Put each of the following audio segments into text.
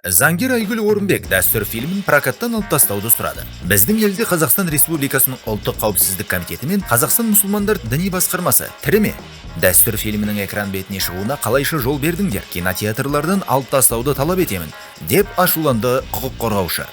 Заңгер Айгүл Орынбек дәстүр фильмін прокаттан алып тастауды сұрады. Біздің елде Қазақстан Республикасының ұлттық қауіпсіздік комитеті мен Қазақстан мұсылмандар діни басқармасы тірі ме? Дәстүр фильмінің экран бетіне шығуына қалайша жол бердіңдер? Кинотеатрлардан алып тастауды талап етемін, деп ашуланды құқық қорғаушы.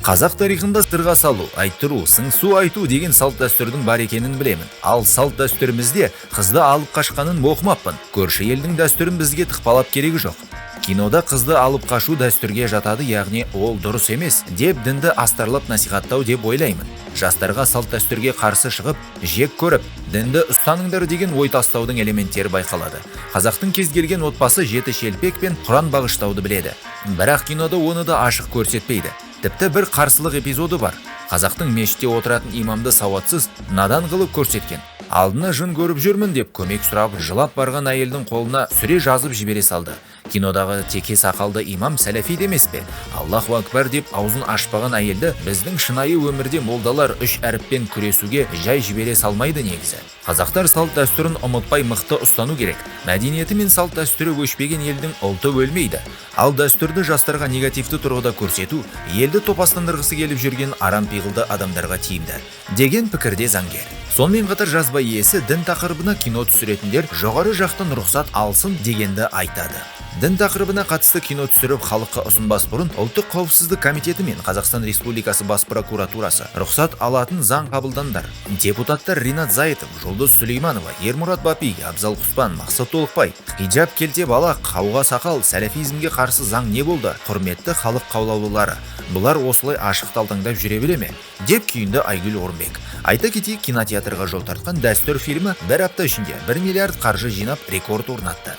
Қазақ тарихында сырға салу, айттыру, сыңсу айту деген салт дәстүрдің бар екенін білемін. Ал салт дәстүрімізде қызды алып қашқанын оқымаппын. Көрші елдің дәстүрін бізге тықпалап керегі жоқ. Кинода қызды алып қашу дәстүрге жатады, яғни ол дұрыс емес, деп дінді астарлап насихаттау деп ойлаймын. Жастарға салт дәстүрге қарсы шығып, жек көріп, дінді ұстаныңдар деген ой тастаудың элементтері байқалады. Қазақтың кез келген отбасы жеті шелпек пен Құран бағыштауды біледі. Бірақ кинода оны да ашық көрсетпейді. Тіпті бір қарсылық эпизоды бар. Қазақтың мешітте отыратын имамды сауатсыз, надан қылып көрсеткен. Алдына жын көріп жүрмін деп көмек сұрап, жылап барған әйелдің қолына сүре жазып жібере салды. Кинодағы теке сақалды имам сәләфи демес пе? Аллаху акбар деп аузын ашпаған әйелді біздің шынайы өмірде молдалар үш әріппен күресуге жай жібере салмайды негізі. Қазақтар салт дәстүрін ұмытпай мықты ұстану керек. Мәдениеті мен салт дәстүрі өшпеген елдің ұлты өлмейді. Ал дәстүрді жастарға негативті тұрғыда көрсету, елді топастандырғысы келіп жүрген арам пиғылды адамдарға тиімді, деген пікірде заңгер. Сонымен қатар жазба иесі дін тақырыбына кино түсіретіндер жоғары жақтан рұқсат алсын дегенді айтады. Дін тақырыбына қатысты кино түсіріп халыққа ұсынбас бұрын ұлттық қауіпсіздік комитеті мен Қазақстан Республикасы бас прокуратурасы рұқсат алатын заң қабылдандар. Депутаттар Ринат Зайытов, Жұлдыз Сүлейманова, Ермұрат Бапи, Абзал Құспан, Мақсат Толықбай, хиджаб келте бала, қауға сақал, сәләфизмге қарсы заң не болды? Құрметті халық қаулаулылары, бұлар осылай ашық талтаңдап жүре біле ме? Деп күйінді Айгүл Орынбек. Айта кетейік, кинотеатрға жол тартқан дәстүр фильмі бір апта ішінде 1 миллиард қаржы жинап рекорд орнатты.